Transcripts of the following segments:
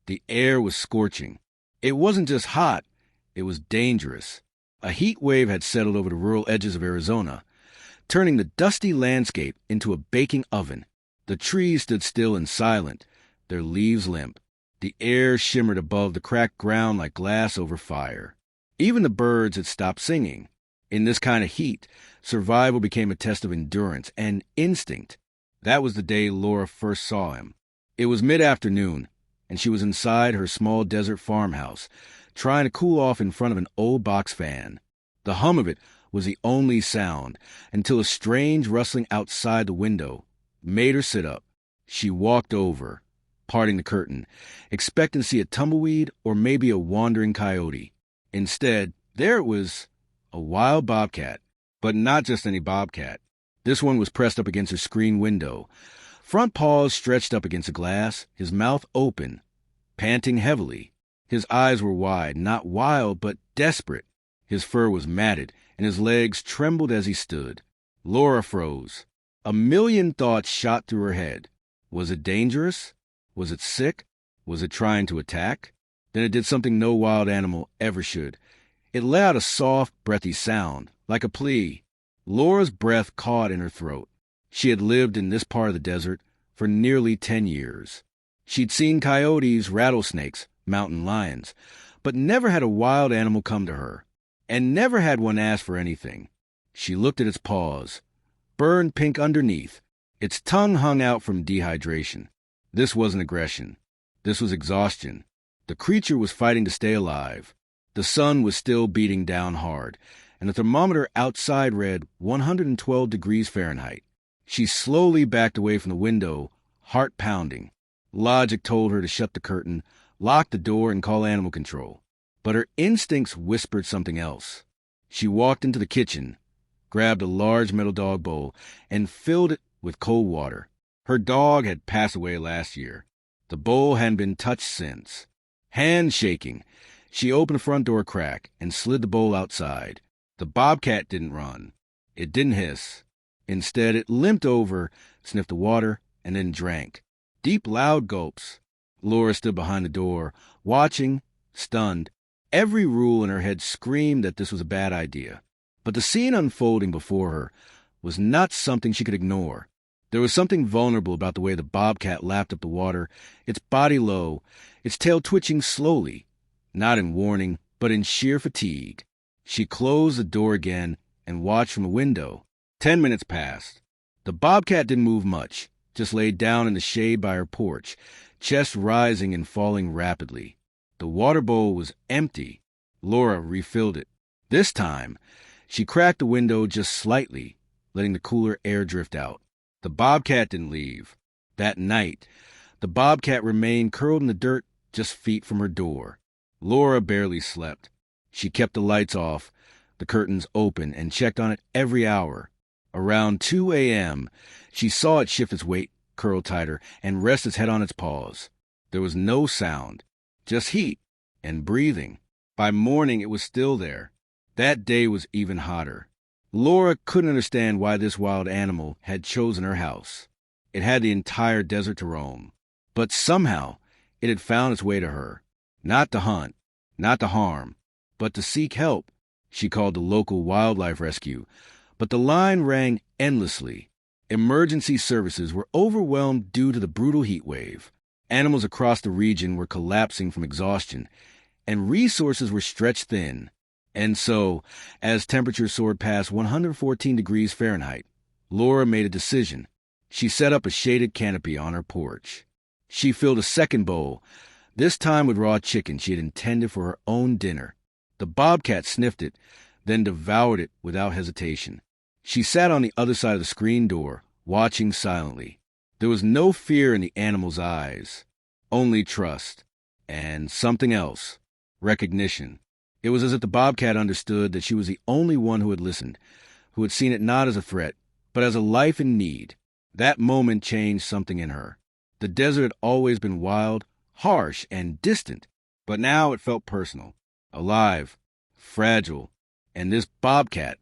The air was scorching. It wasn't just hot, it was dangerous. A heat wave had settled over the rural edges of Arizona, turning the dusty landscape into a baking oven. The trees stood still and silent, their leaves limp. The air shimmered above the cracked ground like glass over fire. Even the birds had stopped singing. In this kind of heat, survival became a test of endurance and instinct. That was the day Laura first saw him. It was mid-afternoon, and she was inside her small desert farmhouse, trying to cool off in front of an old box fan. The hum of it was the only sound, until a strange rustling outside the window made her sit up. She walked over, parting the curtain, expecting to see a tumbleweed or maybe a wandering coyote. Instead, there it was, a wild bobcat. But not just any bobcat. This one was pressed up against her screen window, front paws stretched up against the glass, his mouth open, panting heavily. His eyes were wide, not wild, but desperate. His fur was matted, and his legs trembled as he stood. Laura froze. A million thoughts shot through her head. Was it dangerous? Was it sick? Was it trying to attack? Then it did something no wild animal ever should. It let out a soft, breathy sound, like a plea. Laura's breath caught in her throat. She had lived in this part of the desert for nearly 10 years. She'd seen coyotes, rattlesnakes, mountain lions, but never had a wild animal come to her, and never had one ask for anything. She looked at its paws, burned pink underneath. Its tongue hung out from dehydration. This wasn't aggression. This was exhaustion. The creature was fighting to stay alive. The sun was still beating down hard, and the thermometer outside read 112 degrees Fahrenheit. She slowly backed away from the window, heart pounding. Logic told her to shut the curtain, lock the door, and call animal control. But her instincts whispered something else. She walked into the kitchen, grabbed a large metal dog bowl, and filled it with cold water. Her dog had passed away last year. The bowl hadn't been touched since. Hands shaking, she opened the front door crack and slid the bowl outside. The bobcat didn't run. It didn't hiss. Instead, it limped over, sniffed the water, and then drank. Deep, loud gulps. Laura stood behind the door, watching, stunned. Every rule in her head screamed that this was a bad idea. But the scene unfolding before her was not something she could ignore. There was something vulnerable about the way the bobcat lapped up the water, its body low, its tail twitching slowly, not in warning, but in sheer fatigue. She closed the door again and watched from the window. 10 minutes passed. The bobcat didn't move much, just laid down in the shade by her porch, chest rising and falling rapidly. The water bowl was empty. Laura refilled it. This time, she cracked the window just slightly, letting the cooler air drift out. The bobcat didn't leave. That night, the bobcat remained curled in the dirt just feet from her door. Laura barely slept. She kept the lights off, the curtains open, and checked on it every hour. Around 2 a.m., she saw it shift its weight, curl tighter, and rest its head on its paws. There was no sound, just heat and breathing. By morning, it was still there. That day was even hotter. Laura couldn't understand why this wild animal had chosen her house. It had the entire desert to roam. But somehow, it had found its way to her. Not to hunt, not to harm, but to seek help. She called the local wildlife rescue, but the line rang endlessly. Emergency services were overwhelmed due to the brutal heat wave. Animals across the region were collapsing from exhaustion, and resources were stretched thin. And so, as temperatures soared past 114 degrees Fahrenheit, Laura made a decision. She set up a shaded canopy on her porch. She filled a second bowl, this time with raw chicken she had intended for her own dinner. The bobcat sniffed it, then devoured it without hesitation. She sat on the other side of the screen door, watching silently. There was no fear in the animal's eyes, only trust, and something else, recognition. It was as if the bobcat understood that she was the only one who had listened, who had seen it not as a threat, but as a life in need. That moment changed something in her. The desert had always been wild, harsh, and distant, but now it felt personal, alive, fragile, and this bobcat,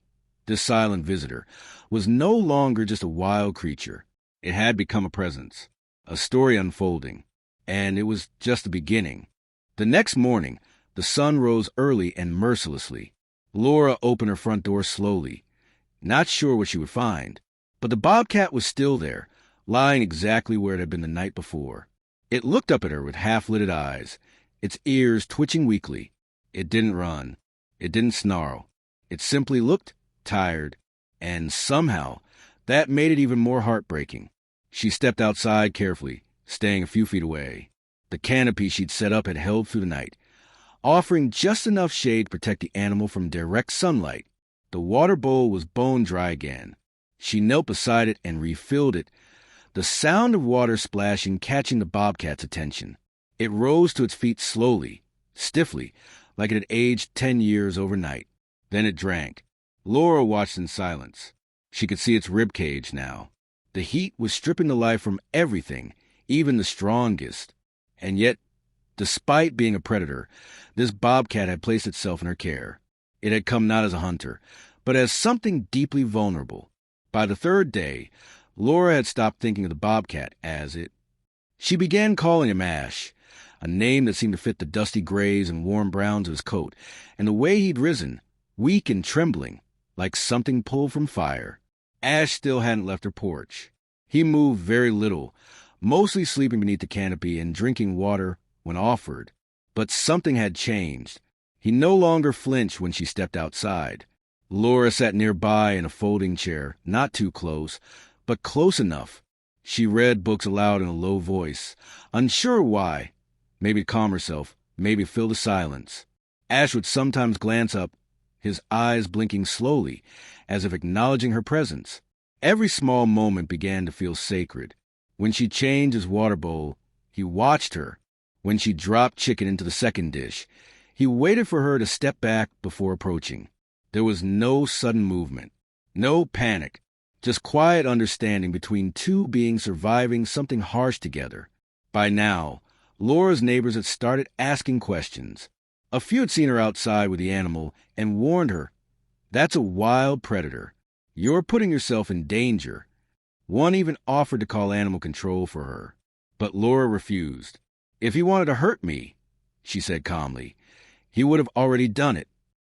this silent visitor, was no longer just a wild creature. It had become a presence, a story unfolding. And it was just the beginning. The next morning, the sun rose early and mercilessly. Laura opened her front door slowly, not sure what she would find. But the bobcat was still there, lying exactly where it had been the night before. It looked up at her with half-lidded eyes, its ears twitching weakly. It didn't run. It didn't snarl. It simply looked tired, and somehow that made it even more heartbreaking. She stepped outside carefully, staying a few feet away. The canopy she'd set up had held through the night, offering just enough shade to protect the animal from direct sunlight. The water bowl was bone dry again. She knelt beside it and refilled it, the sound of water splashing catching the bobcat's attention. It rose to its feet slowly, stiffly, like it had aged 10 years overnight. Then it drank. Laura watched in silence. She could see its rib cage now. The heat was stripping the life from everything, even the strongest. And yet, despite being a predator, this bobcat had placed itself in her care. It had come not as a hunter, but as something deeply vulnerable. By the third day, Laura had stopped thinking of the bobcat as it. She began calling him Ash, a name that seemed to fit the dusty grays and warm browns of his coat, and the way he'd risen, weak and trembling, like something pulled from fire. Ash still hadn't left her porch. He moved very little, mostly sleeping beneath the canopy and drinking water when offered. But something had changed. He no longer flinched when she stepped outside. Laura sat nearby in a folding chair, not too close, but close enough. She read books aloud in a low voice, unsure why. Maybe to calm herself, maybe fill the silence. Ash would sometimes glance up, his eyes blinking slowly, as if acknowledging her presence. Every small moment began to feel sacred. When she changed his water bowl, he watched her. When she dropped chicken into the second dish, he waited for her to step back before approaching. There was no sudden movement, no panic, just quiet understanding between two beings surviving something harsh together. By now, Laura's neighbors had started asking questions. A few had seen her outside with the animal and warned her, "That's a wild predator. You're putting yourself in danger." One even offered to call animal control for her. But Laura refused. "If he wanted to hurt me," she said calmly, "he would have already done it."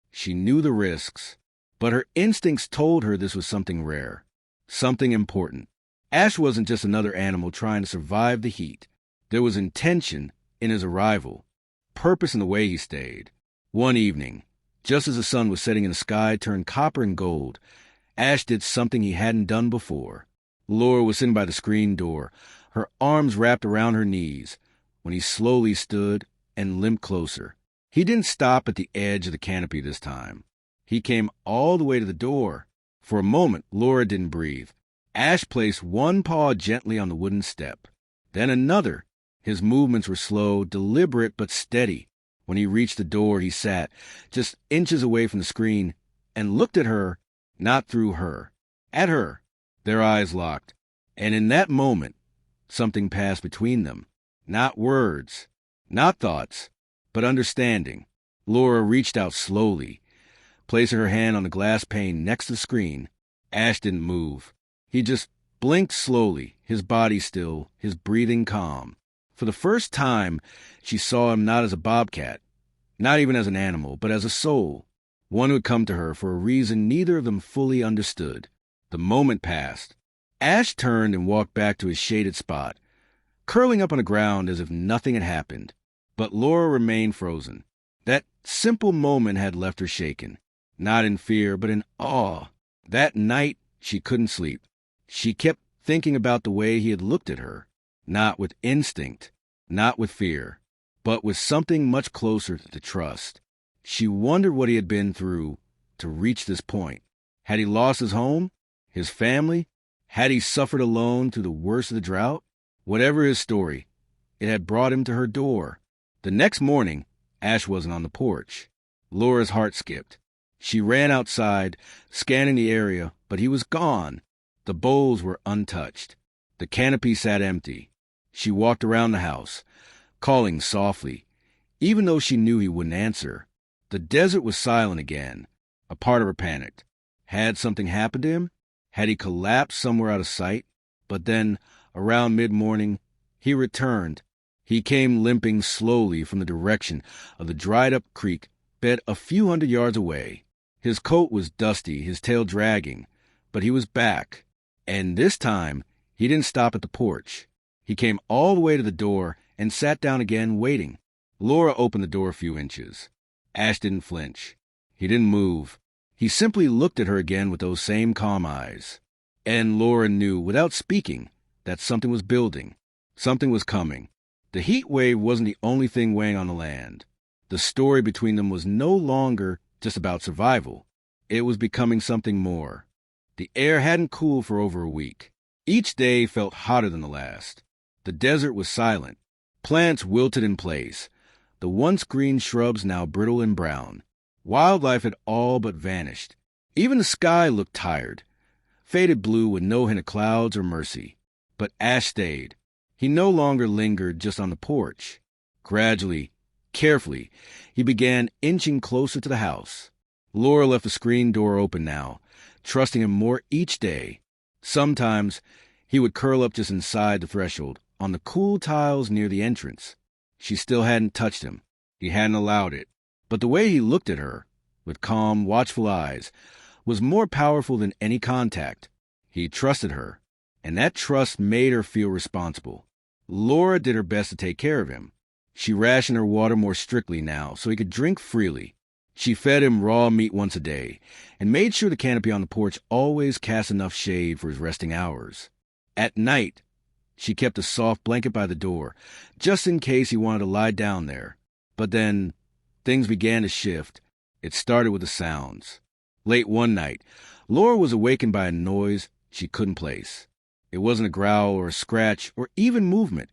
She knew the risks, but her instincts told her this was something rare, something important. Ash wasn't just another animal trying to survive the heat. There was intention in his arrival, purpose in the way he stayed. One evening, just as the sun was setting and the sky turned copper and gold, Ash did something he hadn't done before. Laura was sitting by the screen door, her arms wrapped around her knees, when he slowly stood and limped closer. He didn't stop at the edge of the canopy this time. He came all the way to the door. For a moment, Laura didn't breathe. Ash placed one paw gently on the wooden step, then another. His movements were slow, deliberate, but steady. When he reached the door, he sat, just inches away from the screen, and looked at her, not through her, at her. Their eyes locked. And in that moment, something passed between them. Not words, not thoughts, but understanding. Laura reached out slowly, placing her hand on the glass pane next to the screen. Ash didn't move. He just blinked slowly, his body still, his breathing calm. For the first time, she saw him not as a bobcat, not even as an animal, but as a soul, one who had come to her for a reason neither of them fully understood. The moment passed. Ash turned and walked back to his shaded spot, curling up on the ground as if nothing had happened. But Laura remained frozen. That simple moment had left her shaken, not in fear, but in awe. That night, she couldn't sleep. She kept thinking about the way he had looked at her, not with instinct, not with fear, but with something much closer to trust. She wondered what he had been through to reach this point. Had he lost his home, his family? Had he suffered alone through the worst of the drought? Whatever his story, it had brought him to her door. The next morning, Ash wasn't on the porch. Laura's heart skipped. She ran outside, scanning the area, but he was gone. The bowls were untouched. The canopy sat empty. She walked around the house, calling softly, even though she knew he wouldn't answer. The desert was silent again. A part of her panicked. Had something happened to him? Had he collapsed somewhere out of sight? But then, around mid-morning, he returned, He came limping slowly from the direction of the dried-up creek bed a few hundred yards away. His coat was dusty, his tail dragging, but he was back. And this time, he didn't stop at the porch. He came all the way to the door and sat down again, waiting. Laura opened the door a few inches. Ash didn't flinch. He didn't move. He simply looked at her again with those same calm eyes. And Laura knew, without speaking, that something was building. Something was coming. The heat wave wasn't the only thing weighing on the land. The story between them was no longer just about survival. It was becoming something more. The air hadn't cooled for over a week. Each day felt hotter than the last. The desert was silent. Plants wilted in place. The once green shrubs now brittle and brown. Wildlife had all but vanished. Even the sky looked tired, faded blue with no hint of clouds or mercy. But Ash stayed. He no longer lingered just on the porch. Gradually, carefully, he began inching closer to the house. Laura left the screen door open now, trusting him more each day. Sometimes he would curl up just inside the threshold, on the cool tiles near the entrance. She still hadn't touched him. He hadn't allowed it. But the way he looked at her, with calm, watchful eyes, was more powerful than any contact. He trusted her, and that trust made her feel responsible. Laura did her best to take care of him. She rationed her water more strictly now so he could drink freely. She fed him raw meat once a day and made sure the canopy on the porch always cast enough shade for his resting hours. At night, she kept a soft blanket by the door, just in case he wanted to lie down there. But then, things began to shift. It started with the sounds. Late one night, Laura was awakened by a noise she couldn't place. It wasn't a growl or a scratch or even movement.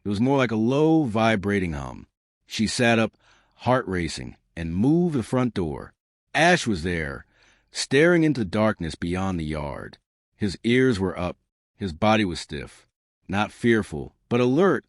It was more like a low, vibrating hum. She sat up, heart racing, and moved the front door. Ash was there, staring into the darkness beyond the yard. His ears were up. His body was stiff. Not fearful, but alert,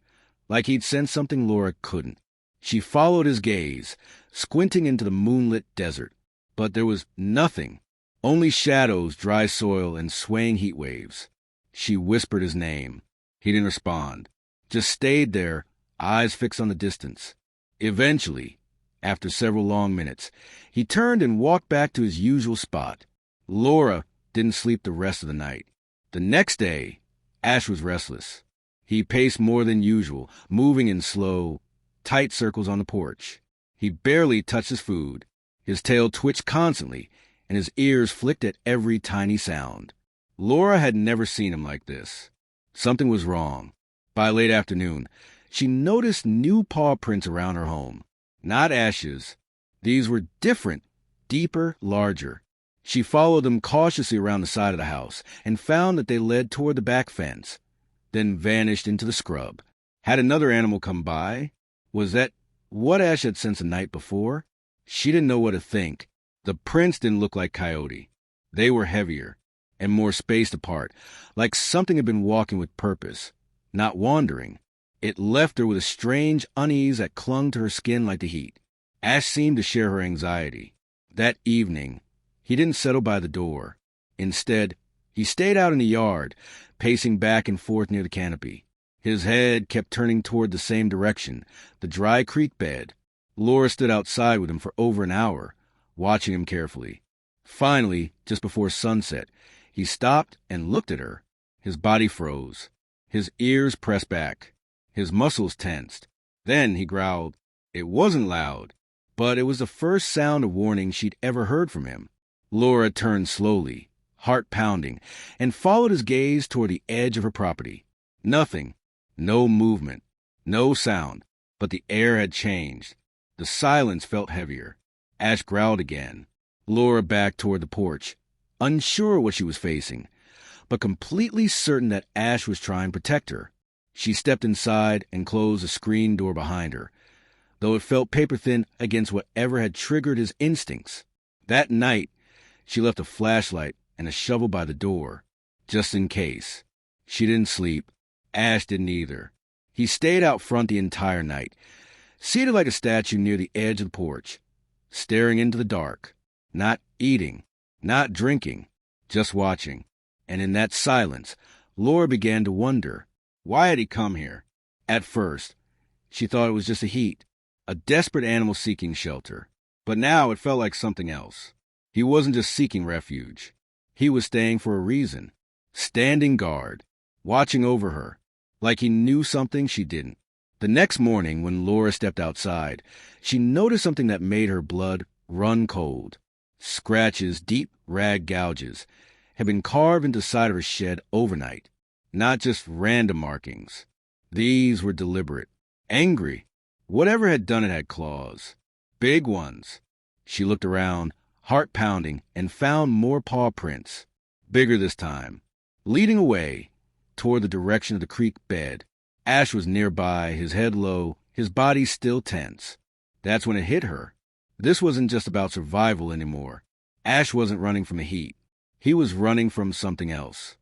like he'd sensed something Laura couldn't. She followed his gaze, squinting into the moonlit desert. But there was nothing. Only shadows, dry soil, and swaying heat waves. She whispered his name. He didn't respond. Just stayed there, eyes fixed on the distance. Eventually, after several long minutes, he turned and walked back to his usual spot. Laura didn't sleep the rest of the night. The next day, Ash was restless. He paced more than usual, moving in slow, tight circles on the porch. He barely touched his food. His tail twitched constantly, and his ears flicked at every tiny sound. Laura had never seen him like this. Something was wrong. By late afternoon, she noticed new paw prints around her home. Not Ash's. These were different, deeper, larger. She followed them cautiously around the side of the house and found that they led toward the back fence, then vanished into the scrub. Had another animal come by? Was that what Ash had sensed the night before? She didn't know what to think. The prints didn't look like coyote. They were heavier and more spaced apart, like something had been walking with purpose, not wandering. It left her with a strange unease that clung to her skin like the heat. Ash seemed to share her anxiety. That evening, he didn't settle by the door. Instead, he stayed out in the yard, pacing back and forth near the canopy. His head kept turning toward the same direction, the dry creek bed. Laura stood outside with him for over an hour, watching him carefully. Finally, just before sunset, he stopped and looked at her. His body froze. His ears pressed back. His muscles tensed. Then he growled. It wasn't loud, but it was the first sound of warning she'd ever heard from him. Laura turned slowly, heart pounding, and followed his gaze toward the edge of her property. Nothing. No movement. No sound. But the air had changed. The silence felt heavier. Ash growled again. Laura backed toward the porch, unsure what she was facing, but completely certain that Ash was trying to protect her. She stepped inside and closed the screen door behind her, though it felt paper-thin against whatever had triggered his instincts. That night, she left a flashlight and a shovel by the door, just in case. She didn't sleep. Ash didn't either. He stayed out front the entire night, seated like a statue near the edge of the porch, staring into the dark, not eating, not drinking, just watching. And in that silence, Laura began to wonder, why had he come here? At first, She thought it was just a heat, a desperate animal seeking shelter. But now it felt like something else. He wasn't just seeking refuge. He was staying for a reason, standing guard, watching over her, like he knew something she didn't. The next morning, when Laura stepped outside, she noticed something that made her blood run cold. Scratches, deep rag gouges, had been carved into the side of her shed overnight, not just random markings. These were deliberate, angry. Whatever had done it had claws, big ones. She looked around, heart pounding, and found more paw prints, bigger this time. Leading away toward the direction of the creek bed, Ash was nearby, his head low, his body still tense. That's when it hit her. This wasn't just about survival anymore. Ash wasn't running from the heat. He was running from something else.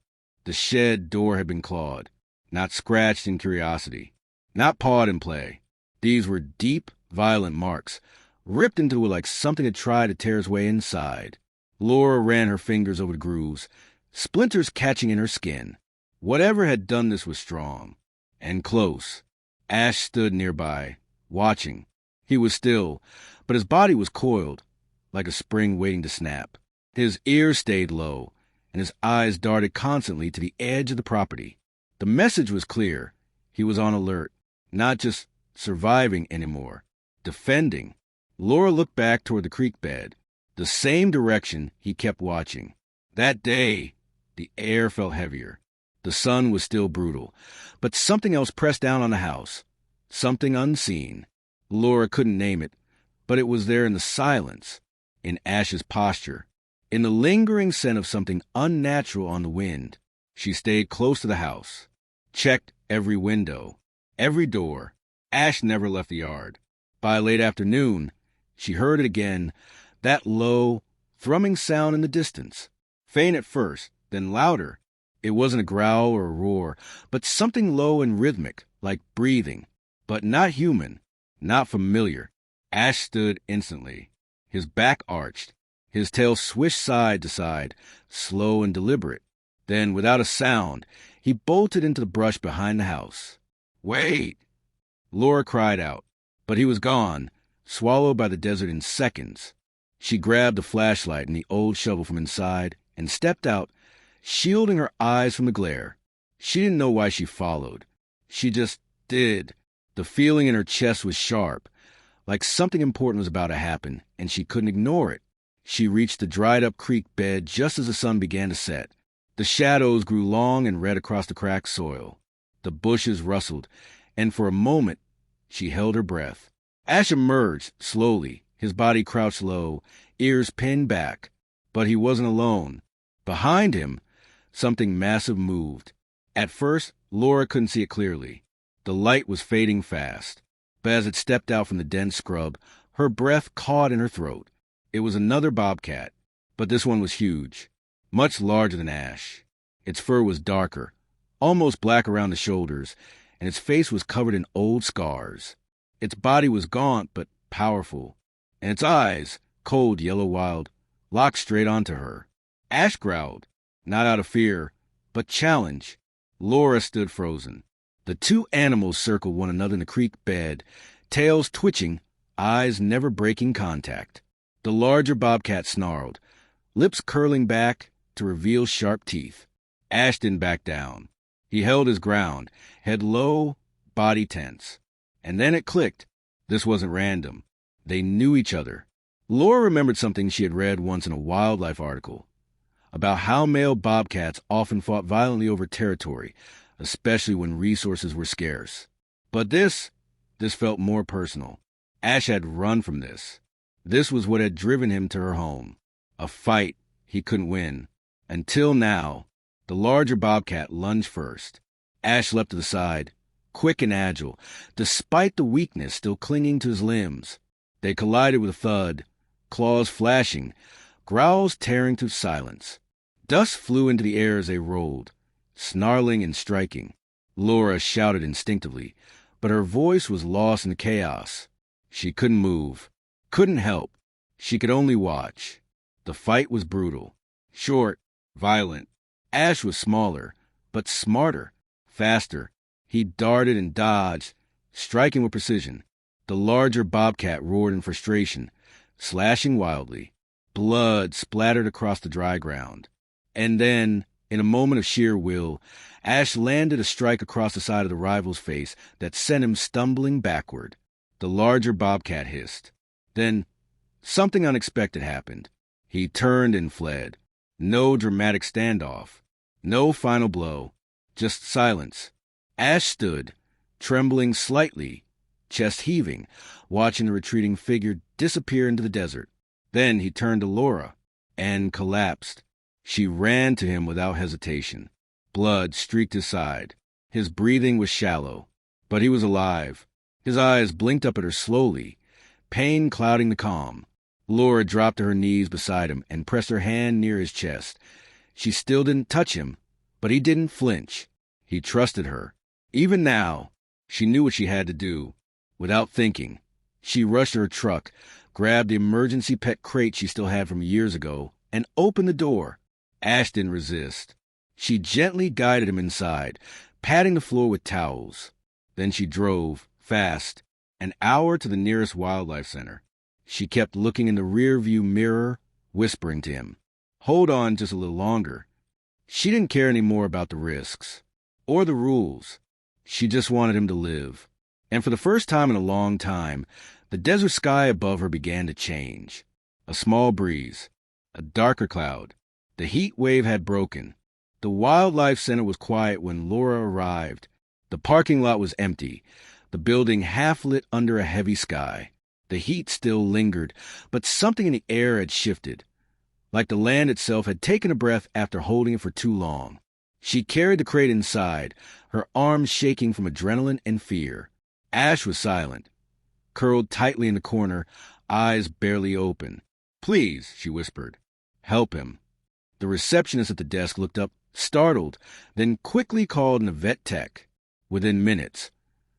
The shed door had been clawed, not scratched in curiosity, not pawed in play. These were deep, violent marks, ripped into it like something had tried to tear its way inside. Laura ran her fingers over the grooves, splinters catching in her skin. Whatever had done this was strong and close. Ash stood nearby, watching. He was still, but his body was coiled, like a spring waiting to snap. His ears stayed low, and his eyes darted constantly to the edge of the property. The message was clear. He was on alert, not just surviving anymore, defending. Laura looked back toward the creek bed, the same direction he kept watching. That day, the air felt heavier. The sun was still brutal, but something else pressed down on the house, something unseen. Laura couldn't name it, but it was there in the silence, in Ash's posture, in the lingering scent of something unnatural on the wind. She stayed close to the house, checked every window, every door. Ash never left the yard. By late afternoon, she heard it again, that low, thrumming sound in the distance. Faint at first, then louder. It wasn't a growl or a roar, but something low and rhythmic, like breathing, but not human, not familiar. Ash stood instantly, his back arched, his tail swished side to side, slow and deliberate. Then, without a sound, he bolted into the brush behind the house. "Wait!" Laura cried out, but he was gone, swallowed by the desert in seconds. She grabbed the flashlight and the old shovel from inside and stepped out, shielding her eyes from the glare. She didn't know why she followed. She just did. The feeling in her chest was sharp, like something important was about to happen, and she couldn't ignore it. She reached the dried-up creek bed just as the sun began to set. The shadows grew long and red across the cracked soil. The bushes rustled, and for a moment, she held her breath. Ash emerged slowly, his body crouched low, ears pinned back. But he wasn't alone. Behind him, something massive moved. At first, Laura couldn't see it clearly. The light was fading fast. But as it stepped out from the dense scrub, her breath caught in her throat. It was another bobcat, but this one was huge, much larger than Ash. Its fur was darker, almost black around the shoulders, and its face was covered in old scars. Its body was gaunt but powerful, and its eyes, cold yellow wild, locked straight onto her. Ash growled, not out of fear, but challenge. Laura stood frozen. The two animals circled one another in the creek bed, tails twitching, eyes never breaking contact. The larger bobcat snarled, lips curling back to reveal sharp teeth. Ash didn't back down. He held his ground, head low, body tense. And then it clicked. This wasn't random. They knew each other. Laura remembered something she had read once in a wildlife article about how male bobcats often fought violently over territory, especially when resources were scarce. But this felt more personal. Ash had run from this. This was what had driven him to her home. A fight he couldn't win. Until now, the larger bobcat lunged first. Ash leapt to the side, quick and agile, despite the weakness still clinging to his limbs. They collided with a thud, claws flashing, growls tearing through silence. Dust flew into the air as they rolled, snarling and striking. Laura shouted instinctively, but her voice was lost in the chaos. She couldn't move, couldn't help. She could only watch. The fight was brutal, short, violent. Ash was smaller, but smarter, faster. He darted and dodged, striking with precision. The larger bobcat roared in frustration, slashing wildly. Blood splattered across the dry ground. And then, in a moment of sheer will, Ash landed a strike across the side of the rival's face that sent him stumbling backward. The larger bobcat hissed. Then, something unexpected happened. He turned and fled. No dramatic standoff. No final blow. Just silence. Ash stood, trembling slightly, chest heaving, watching the retreating figure disappear into the desert. Then he turned to Laura and collapsed. She ran to him without hesitation. Blood streaked his side. His breathing was shallow, but he was alive. His eyes blinked up at her slowly, pain clouding the calm. Laura dropped to her knees beside him and pressed her hand near his chest. She still didn't touch him, but he didn't flinch. He trusted her. Even now, she knew what she had to do. Without thinking, she rushed to her truck, grabbed the emergency pet crate she still had from years ago, and opened the door. Ash didn't resist. She gently guided him inside, patting the floor with towels. Then she drove, fast, an hour to the nearest wildlife center. She kept looking in the rearview mirror, whispering to him, "Hold on just a little longer." She didn't care any more about the risks or the rules. She just wanted him to live. And for the first time in a long time, the desert sky above her began to change. A small breeze, a darker cloud. The heat wave had broken. The wildlife center was quiet when Laura arrived. The parking lot was empty, the building half lit under a heavy sky. The heat still lingered, but something in the air had shifted, like the land itself had taken a breath after holding it for too long. She carried the crate inside, her arms shaking from adrenaline and fear. Ash was silent, curled tightly in the corner, eyes barely open. "Please," she whispered, "help him." The receptionist at the desk looked up, startled, then quickly called in a vet tech. Within minutes,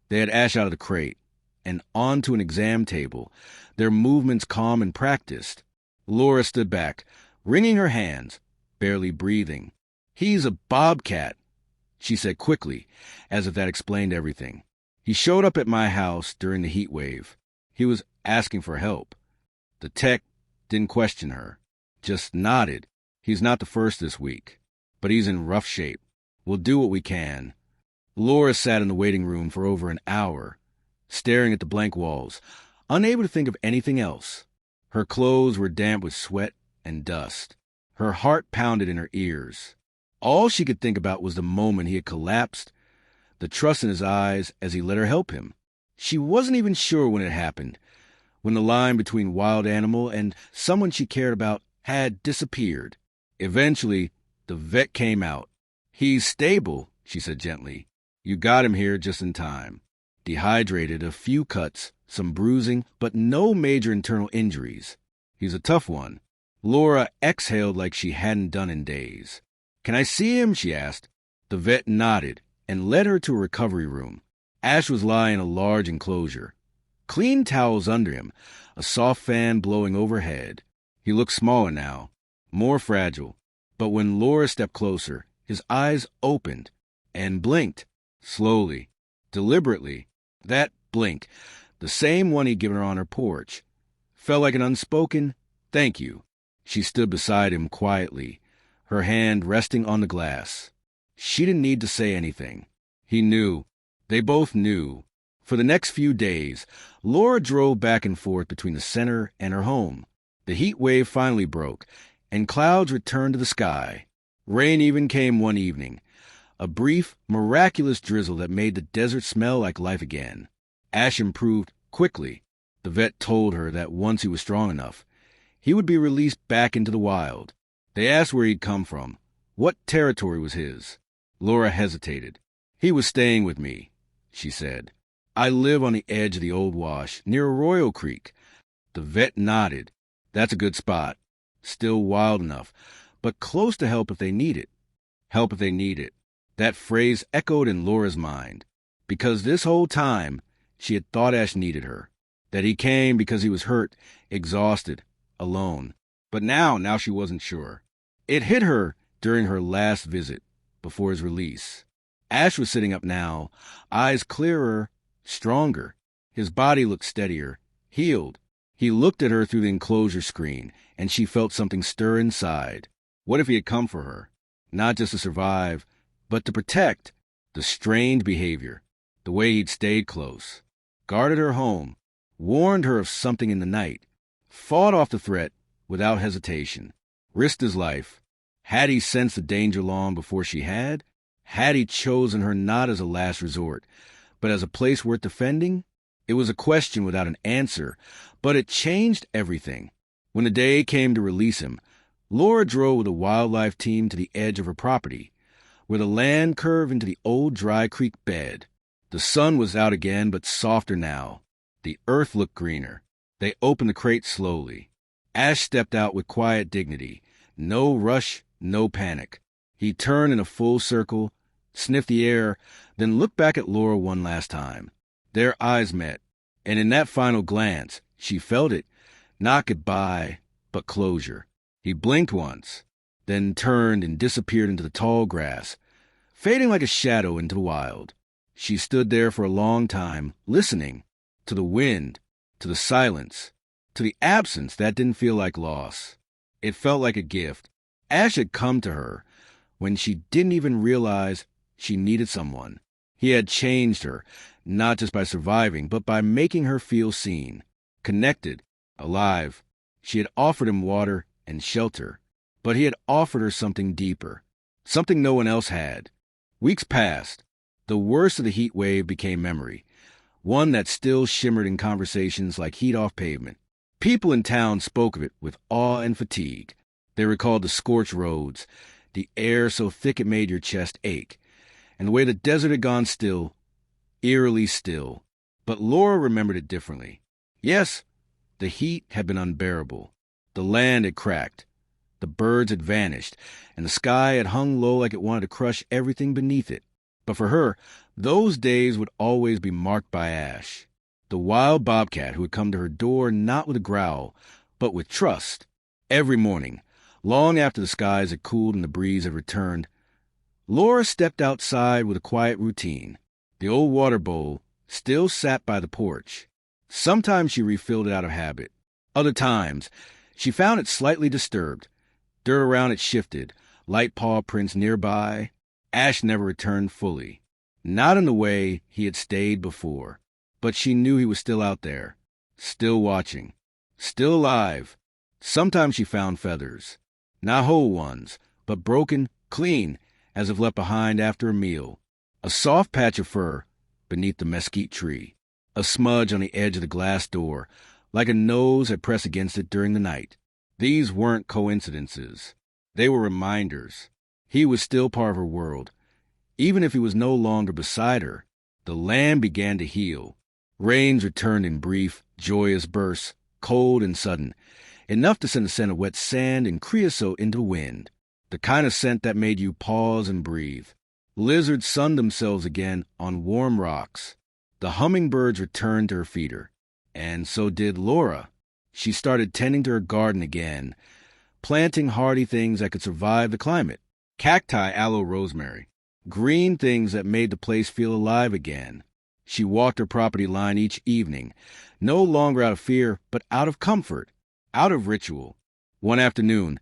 they had Ash out of the crate and onto an exam table, their movements calm and practiced. Laura stood back, wringing her hands, barely breathing. "He's a bobcat," she said quickly, as if that explained everything. "He showed up at my house during the heat wave. He was asking for help." The tech didn't question her, just nodded. "He's not the first this week, but he's in rough shape. We'll do what we can." Laura sat in the waiting room for over an hour, staring at the blank walls, unable to think of anything else. Her clothes were damp with sweat and dust. Her heart pounded in her ears. All she could think about was the moment he had collapsed, the trust in his eyes as he let her help him. She wasn't even sure when it happened, when the line between wild animal and someone she cared about had disappeared. Eventually, the vet came out. "He's stable," she said gently. "You got him here just in time. Dehydrated, a few cuts, some bruising, but no major internal injuries. He's a tough one." Laura exhaled like she hadn't done in days. "Can I see him?" she asked. The vet nodded and led her to a recovery room. Ash was lying in a large enclosure. Clean towels under him, a soft fan blowing overhead. He looked smaller now, more fragile. But when Laura stepped closer, his eyes opened and blinked, slowly, deliberately. That blink, the same one he'd given her on her porch, felt like an unspoken thank you. She stood beside him quietly, her hand resting on the glass. She didn't need to say anything. He knew. They both knew. For the next few days, Laura drove back and forth between the center and her home. The heat wave finally broke, and clouds returned to the sky. Rain even came one evening, a brief, miraculous drizzle that made the desert smell like life again. Ash improved quickly. The vet told her that once he was strong enough, he would be released back into the wild. They asked where he'd come from, what territory was his. Laura hesitated. "He was staying with me," she said. "I live on the edge of the old wash, near Arroyo Creek." The vet nodded. "That's a good spot. Still wild enough, but close to help if they need it." Help if they need it. That phrase echoed in Laura's mind, because this whole time she had thought Ash needed her, that he came because he was hurt, exhausted, alone. But now she wasn't sure. It hit her during her last visit, before his release. Ash was sitting up now, eyes clearer, stronger. His body looked steadier, healed. He looked at her through the enclosure screen, and she felt something stir inside. What if he had come for her? Not just to survive, but to protect. The strained behavior, the way he'd stayed close, guarded her home, warned her of something in the night, fought off the threat without hesitation, risked his life. Had he sensed the danger long before she had? Had he chosen her not as a last resort, but as a place worth defending? It was a question without an answer, but it changed everything. When the day came to release him, Laura drove with a wildlife team to the edge of her property, where the land curved into the old dry creek bed. The sun was out again, but softer now. The earth looked greener. They opened the crate slowly. Ash stepped out with quiet dignity. No rush, no panic. He turned in a full circle, sniffed the air, then looked back at Laura one last time. Their eyes met, and in that final glance, she felt it, not goodbye, but closure. He blinked once, then turned and disappeared into the tall grass, fading like a shadow into the wild. She stood there for a long time, listening to the wind, to the silence, to the absence that didn't feel like loss. It felt like a gift. Ash had come to her when she didn't even realize she needed someone. He had changed her, not just by surviving, but by making her feel seen, connected, alive. She had offered him water and shelter, but he had offered her something deeper, something no one else had. Weeks passed. The worst of the heat wave became memory, one that still shimmered in conversations like heat off pavement. People in town spoke of it with awe and fatigue. They recalled the scorched roads, the air so thick it made your chest ache, and the way the desert had gone still, eerily still. But Laura remembered it differently. Yes, the heat had been unbearable. The land had cracked. The birds had vanished, and the sky had hung low like it wanted to crush everything beneath it. But for her, those days would always be marked by Ash, the wild bobcat who had come to her door not with a growl, but with trust. Every morning, long after the skies had cooled and the breeze had returned, Laura stepped outside with a quiet routine. The old water bowl still sat by the porch. Sometimes she refilled it out of habit. Other times, she found it slightly disturbed. Dirt around it shifted, light paw prints nearby. Ash never returned fully. Not in the way he had stayed before. But she knew he was still out there, still watching, still alive. Sometimes she found feathers. Not whole ones, but broken, clean, as if left behind after a meal. A soft patch of fur beneath the mesquite tree. A smudge on the edge of the glass door, like a nose had pressed against it during the night. These weren't coincidences. They were reminders. He was still part of her world. Even if he was no longer beside her, the land began to heal. Rains returned in brief, joyous bursts, cold and sudden, enough to send a scent of wet sand and creosote into the wind, the kind of scent that made you pause and breathe. Lizards sunned themselves again on warm rocks. The hummingbirds returned to her feeder, and so did Laura. She started tending to her garden again, planting hardy things that could survive the climate. Cacti, aloe, rosemary. Green things that made the place feel alive again. She walked her property line each evening, no longer out of fear, but out of comfort, out of ritual. One afternoon,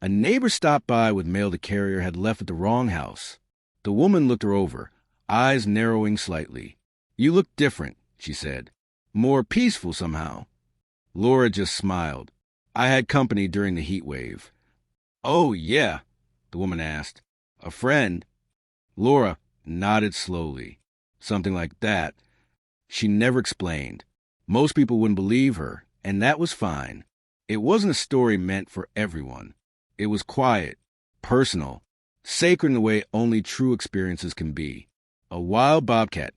a neighbor stopped by with mail the carrier had left at the wrong house. The woman looked her over, eyes narrowing slightly. "You look different," she said. "More peaceful somehow." Laura just smiled. "I had company during the heat wave." "Oh, yeah," the woman asked. "A friend?" Laura nodded slowly. Something like that. She never explained. Most people wouldn't believe her, and that was fine. It wasn't a story meant for everyone. It was quiet, personal, sacred in the way only true experiences can be. A wild bobcat,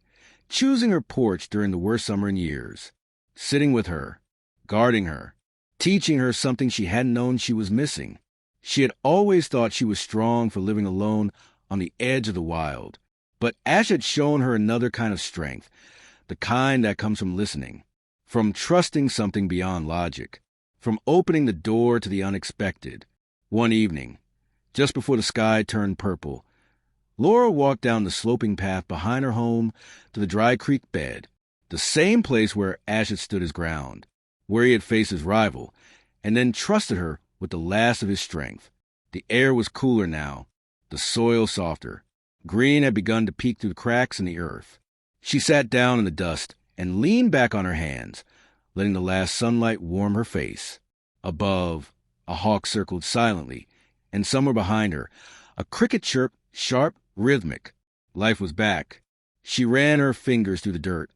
choosing her porch during the worst summer in years, sitting with her, guarding her, teaching her something she hadn't known she was missing. She had always thought she was strong for living alone on the edge of the wild. But Ash had shown her another kind of strength, the kind that comes from listening, from trusting something beyond logic, from opening the door to the unexpected. One evening, just before the sky turned purple, Laura walked down the sloping path behind her home to the dry creek bed. The same place where Ash had stood his ground, where he had faced his rival, and then trusted her with the last of his strength. The air was cooler now, the soil softer. Green had begun to peek through the cracks in the earth. She sat down in the dust and leaned back on her hands, letting the last sunlight warm her face. Above, a hawk circled silently, and somewhere behind her, a cricket chirped, sharp, rhythmic. Life was back. She ran her fingers through the dirt,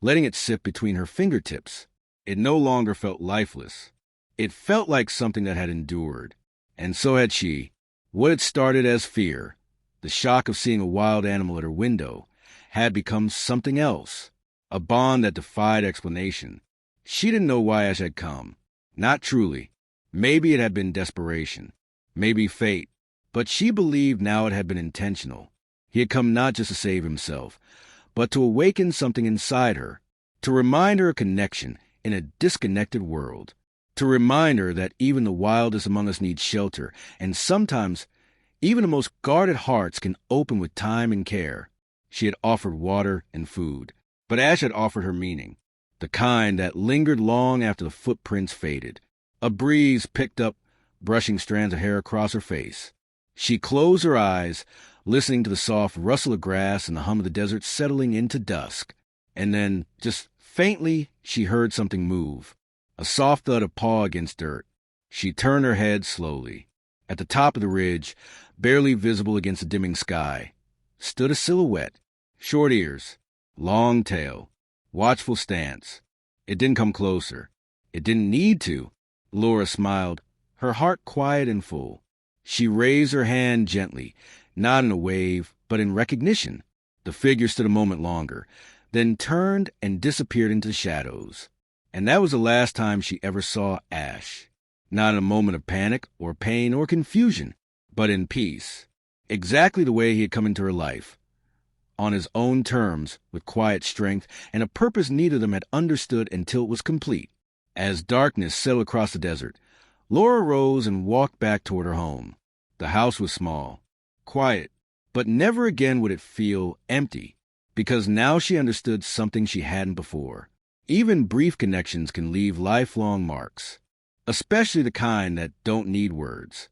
letting it sip between her fingertips. It no longer felt lifeless. It felt like something that had endured. And so had she. What had started as fear, the shock of seeing a wild animal at her window, had become something else, a bond that defied explanation. She didn't know why Ash had come. Not truly. Maybe it had been desperation. Maybe fate. But she believed now it had been intentional. He had come not just to save himself, but to awaken something inside her, to remind her of connection in a disconnected world, to remind her that even the wildest among us need shelter, and sometimes even the most guarded hearts can open with time and care. She had offered water and food, but Ash had offered her meaning, the kind that lingered long after the footprints faded. A breeze picked up, brushing strands of hair across her face. She closed her eyes, listening to the soft rustle of grass and the hum of the desert settling into dusk. And then, just faintly, she heard something move. A soft thud of paw against dirt. She turned her head slowly. At the top of the ridge, barely visible against the dimming sky, stood a silhouette. Short ears, long tail, watchful stance. It didn't come closer. It didn't need to. Laura smiled, her heart quiet and full. She raised her hand gently, not in a wave, but in recognition. The figure stood a moment longer, then turned and disappeared into the shadows. And that was the last time she ever saw Ash. Not in a moment of panic or pain or confusion, but in peace. Exactly the way he had come into her life. On his own terms, with quiet strength and a purpose neither of them had understood until it was complete. As darkness settled across the desert, Laura rose and walked back toward her home. The house was small, quiet, but never again would it feel empty, because now she understood something she hadn't before. Even brief connections can leave lifelong marks, especially the kind that don't need words.